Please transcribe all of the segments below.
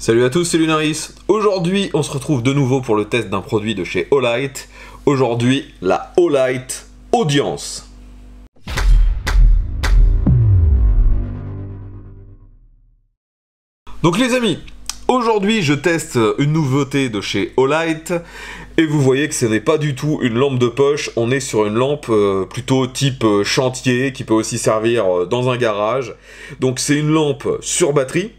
Salut à tous, c'est Lunaris. Aujourd'hui, on se retrouve de nouveau pour le test d'un produit de chez Olight. Aujourd'hui, la Olight Audience. Donc les amis, aujourd'hui je teste une nouveauté de chez Olight. Et vous voyez que ce n'est pas du tout une lampe de poche, on est sur une lampe plutôt type chantier, qui peut aussi servir dans un garage. Donc c'est une lampe sur batterie.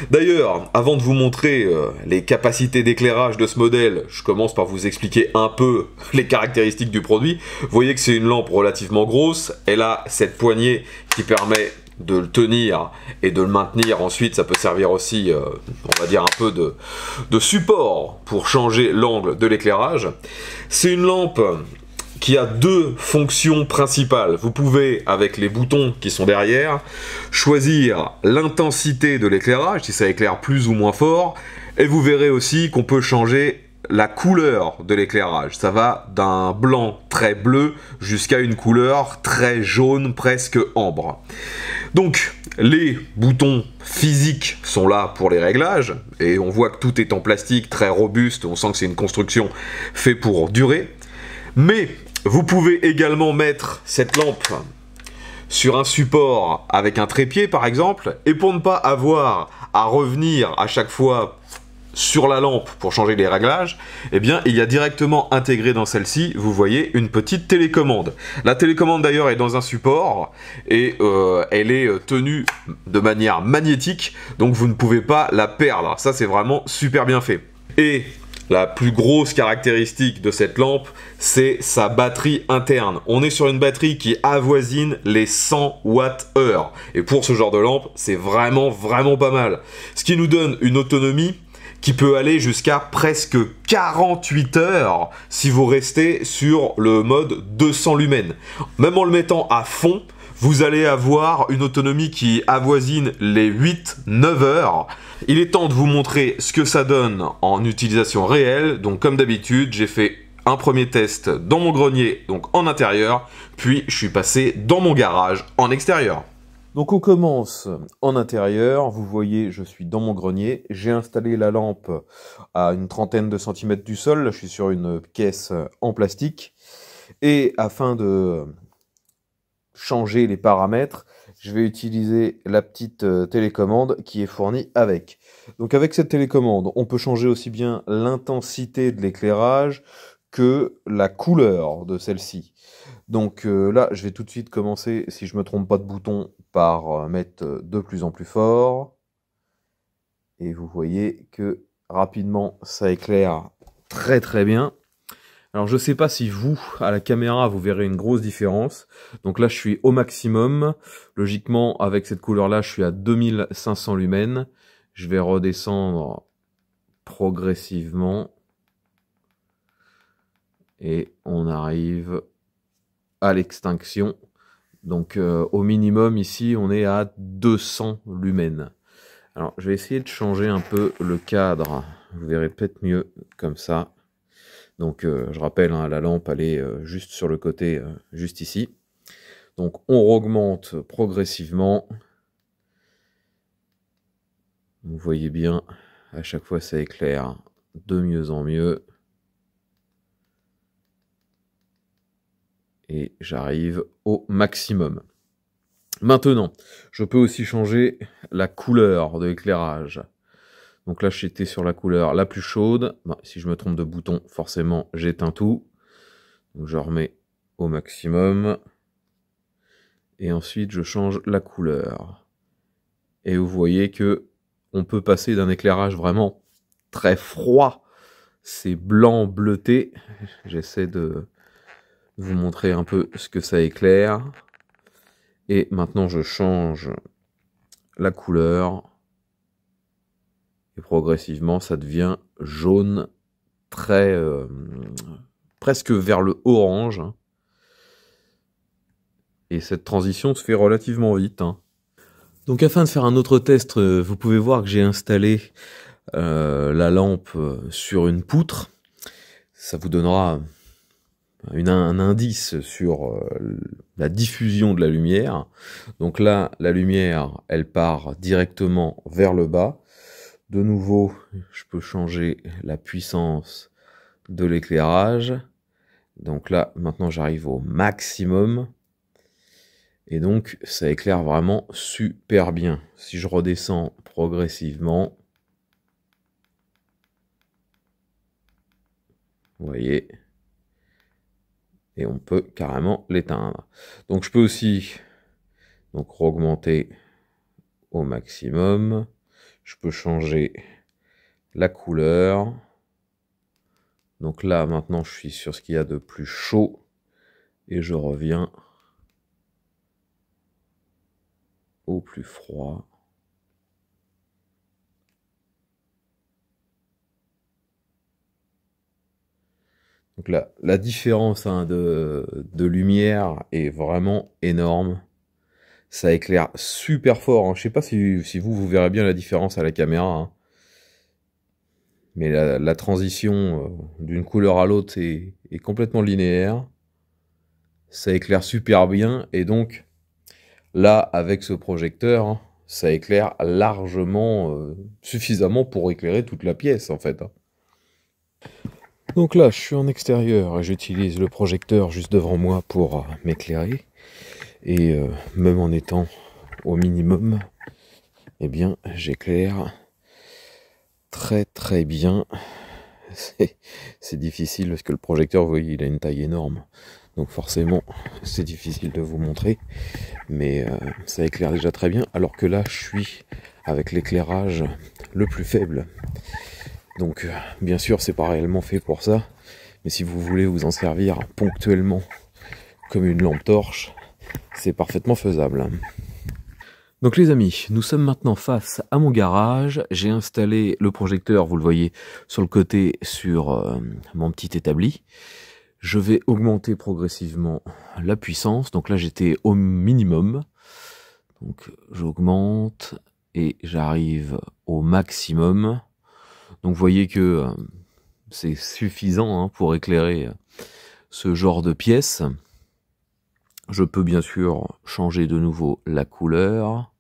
D'ailleurs, avant de vous montrer les capacités d'éclairage de ce modèle, je commence par vous expliquer un peu les caractéristiques du produit. Vous voyez que c'est une lampe relativement grosse, elle a cette poignée qui permet de le tenir et de le maintenir. Ensuite, ça peut servir aussi, on va dire, un peu de support pour changer l'angle de l'éclairage. C'est une lampe qui a deux fonctions principales. Vous pouvez, avec les boutons qui sont derrière, choisir l'intensité de l'éclairage, si ça éclaire plus ou moins fort, et vous verrez aussi qu'on peut changer la couleur de l'éclairage. Ça va d'un blanc très bleu jusqu'à une couleur très jaune, presque ambre. Donc, les boutons physiques sont là pour les réglages, et on voit que tout est en plastique, très robuste, on sent que c'est une construction faite pour durer. Mais vous pouvez également mettre cette lampe sur un support avec un trépied par exemple, et pour ne pas avoir à revenir à chaque fois sur la lampe pour changer les réglages, eh bien il y a directement intégré dans celle-ci, vous voyez, une petite télécommande. La télécommande d'ailleurs est dans un support et elle est tenue de manière magnétique, donc vous ne pouvez pas la perdre. Ça c'est vraiment super bien fait. Et la plus grosse caractéristique de cette lampe, c'est sa batterie interne. On est sur une batterie qui avoisine les 100 Wh. Et pour ce genre de lampe, c'est vraiment pas mal. Ce qui nous donne une autonomie qui peut aller jusqu'à presque 48 heures si vous restez sur le mode 200 lumens. Même en le mettant à fond, vous allez avoir une autonomie qui avoisine les 8-9 heures. Il est temps de vous montrer ce que ça donne en utilisation réelle. Donc comme d'habitude, j'ai fait un premier test dans mon grenier, donc en intérieur, puis je suis passé dans mon garage en extérieur. Donc on commence en intérieur, vous voyez je suis dans mon grenier, j'ai installé la lampe à une trentaine de centimètres du sol, là, je suis sur une caisse en plastique, et afin de changer les paramètres, je vais utiliser la petite télécommande qui est fournie avec. Donc avec cette télécommande, on peut changer aussi bien l'intensité de l'éclairage que la couleur de celle-ci. Donc là, je vais tout de suite commencer, si je ne me trompe pas de bouton, par mettre de plus en plus fort. Et vous voyez que rapidement, ça éclaire très bien. Alors je ne sais pas si vous, à la caméra, vous verrez une grosse différence. Donc là, je suis au maximum. Logiquement, avec cette couleur-là, je suis à 2500 lumens. Je vais redescendre progressivement. Et on arrive à l'extinction. Donc au minimum, ici, on est à 200 lumens. Alors, je vais essayer de changer un peu le cadre. Vous verrez peut-être mieux comme ça. Donc je rappelle, hein, la lampe elle est juste sur le côté, juste ici. Donc on augmente progressivement. Vous voyez bien, à chaque fois ça éclaire de mieux en mieux. Et j'arrive au maximum. Maintenant, je peux aussi changer la couleur de l'éclairage. Donc là, j'étais sur la couleur la plus chaude. Bon, si je me trompe de bouton, forcément, j'éteins tout. Donc je remets au maximum. Et ensuite, je change la couleur. Et vous voyez que on peut passer d'un éclairage vraiment très froid. C'est blanc bleuté. J'essaie de vous montrer un peu ce que ça éclaire. Et maintenant, je change la couleur. Et progressivement, ça devient jaune, très presque vers le orange. Et cette transition se fait relativement vite. Donc afin de faire un autre test, vous pouvez voir que j'ai installé la lampe sur une poutre. Ça vous donnera un indice sur la diffusion de la lumière. Donc là, la lumière, elle part directement vers le bas. De nouveau, je peux changer la puissance de l'éclairage. Donc là, maintenant, j'arrive au maximum. Et donc, ça éclaire vraiment super bien. Si je redescends progressivement, vous voyez, et on peut carrément l'éteindre. Donc, je peux aussi augmenter au maximum. Je peux changer la couleur. Donc là, maintenant, je suis sur ce qu'il y a de plus chaud. Et je reviens au plus froid. Donc là, la différence de lumière est vraiment énorme. Ça éclaire super fort. Hein. Je sais pas si vous verrez bien la différence à la caméra. Hein. Mais la transition d'une couleur à l'autre est complètement linéaire. Ça éclaire super bien. Et donc, là, avec ce projecteur, hein, ça éclaire largement, suffisamment pour éclairer toute la pièce, en fait. Hein. Donc là, je suis en extérieur et j'utilise le projecteur juste devant moi pour m'éclairer. Et même en étant au minimum, eh bien, j'éclaire très très bien. C'est difficile parce que le projecteur, vous voyez, il a une taille énorme. Donc forcément, c'est difficile de vous montrer. Mais ça éclaire déjà très bien. Alors que là, je suis avec l'éclairage le plus faible. Donc bien sûr, c'est pas réellement fait pour ça. Mais si vous voulez vous en servir ponctuellement comme une lampe torche, c'est parfaitement faisable. Donc les amis, nous sommes maintenant face à mon garage. J'ai installé le projecteur, vous le voyez, sur le côté sur mon petit établi. Je vais augmenter progressivement la puissance. Donc là, j'étais au minimum. Donc j'augmente et j'arrive au maximum. Donc vous voyez que c'est suffisant hein, pour éclairer ce genre de pièces. Je peux bien sûr changer de nouveau la couleur.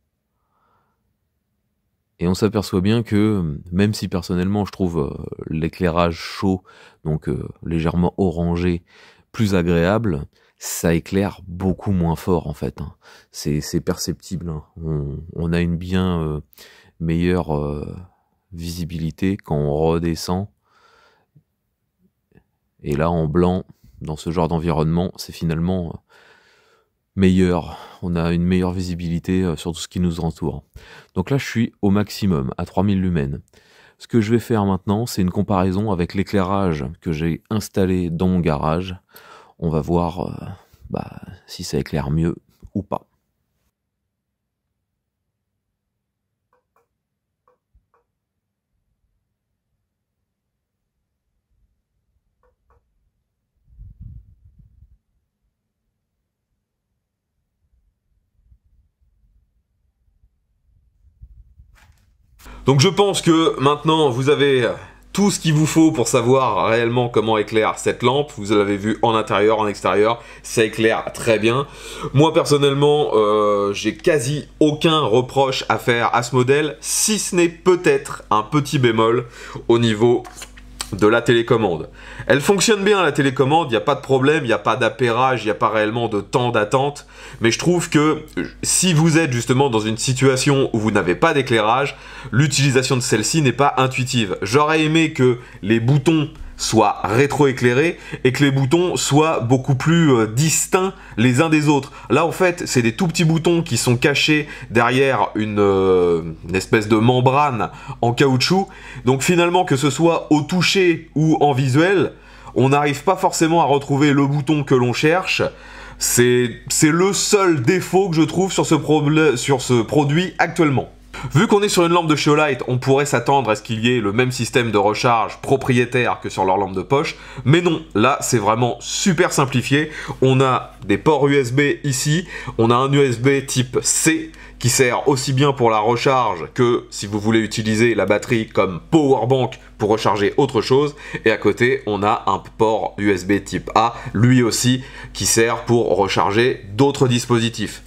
Et on s'aperçoit bien que, même si personnellement je trouve l'éclairage chaud, donc légèrement orangé, plus agréable, ça éclaire beaucoup moins fort en fait. Hein. C'est perceptible. Hein. On a une bien meilleure visibilité quand on redescend. Et là en blanc, dans ce genre d'environnement, c'est finalement meilleur. On a une meilleure visibilité sur tout ce qui nous entoure. Donc là, je suis au maximum, à 3000 lumens. Ce que je vais faire maintenant, c'est une comparaison avec l'éclairage que j'ai installé dans mon garage. On va voir si ça éclaire mieux ou pas. Donc je pense que maintenant vous avez tout ce qu'il vous faut pour savoir réellement comment éclaire cette lampe. Vous l'avez vu en intérieur, en extérieur, ça éclaire très bien. Moi personnellement, j'ai quasi aucun reproche à faire à ce modèle, si ce n'est peut-être un petit bémol au niveau de la télécommande. Elle fonctionne bien la télécommande, il n'y a pas de problème, il n'y a pas d'appairage, il n'y a pas réellement de temps d'attente, mais je trouve que si vous êtes justement dans une situation où vous n'avez pas d'éclairage, l'utilisation de celle-ci n'est pas intuitive. J'aurais aimé que les boutons soient rétro-éclairés et que les boutons soient beaucoup plus distincts les uns des autres. Là en fait c'est des tout petits boutons qui sont cachés derrière une espèce de membrane en caoutchouc, donc finalement que ce soit au toucher ou en visuel, on n'arrive pas forcément à retrouver le bouton que l'on cherche. C'est le seul défaut que je trouve sur ce produit actuellement. Vu qu'on est sur une lampe de chez Olight, on pourrait s'attendre à ce qu'il y ait le même système de recharge propriétaire que sur leur lampe de poche, mais non, là c'est vraiment super simplifié. On a des ports USB ici, on a un USB type C qui sert aussi bien pour la recharge que si vous voulez utiliser la batterie comme powerbank pour recharger autre chose. Et à côté, on a un port USB type A, lui aussi, qui sert pour recharger d'autres dispositifs.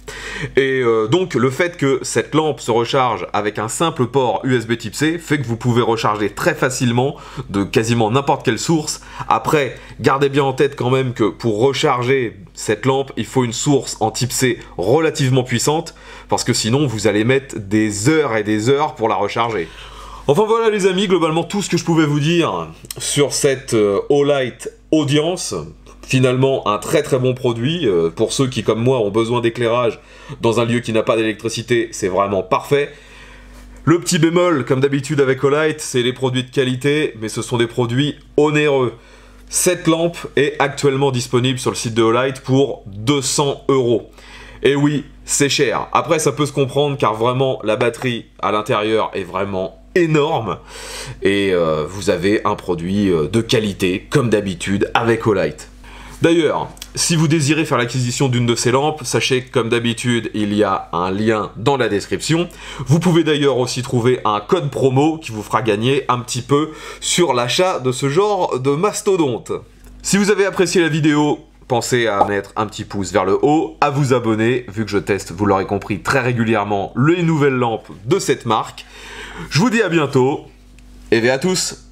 Et donc, le fait que cette lampe se recharge avec un simple port USB type C fait que vous pouvez recharger très facilement de quasiment n'importe quelle source. Après, gardez bien en tête quand même que pour recharger cette lampe, il faut une source en type C relativement puissante, parce que sinon, vous allez mettre des heures et des heures pour la recharger. Enfin voilà les amis, globalement tout ce que je pouvais vous dire sur cette Olight Audience. Finalement un très très bon produit, pour ceux qui comme moi ont besoin d'éclairage dans un lieu qui n'a pas d'électricité, c'est vraiment parfait. Le petit bémol, comme d'habitude avec Olight, c'est les produits de qualité, mais ce sont des produits onéreux. Cette lampe est actuellement disponible sur le site de Olight pour 200 €. Et oui, c'est cher. Après ça peut se comprendre car vraiment la batterie à l'intérieur est vraiment énorme et vous avez un produit de qualité comme d'habitude avec Olight. D'ailleurs, si vous désirez faire l'acquisition d'une de ces lampes, sachez que comme d'habitude il y a un lien dans la description. Vous pouvez d'ailleurs aussi trouver un code promo qui vous fera gagner un petit peu sur l'achat de ce genre de mastodonte. Si vous avez apprécié la vidéo, pensez à mettre un petit pouce vers le haut, à vous abonner, vu que je teste, vous l'aurez compris, très régulièrement les nouvelles lampes de cette marque. Je vous dis à bientôt, et à tous!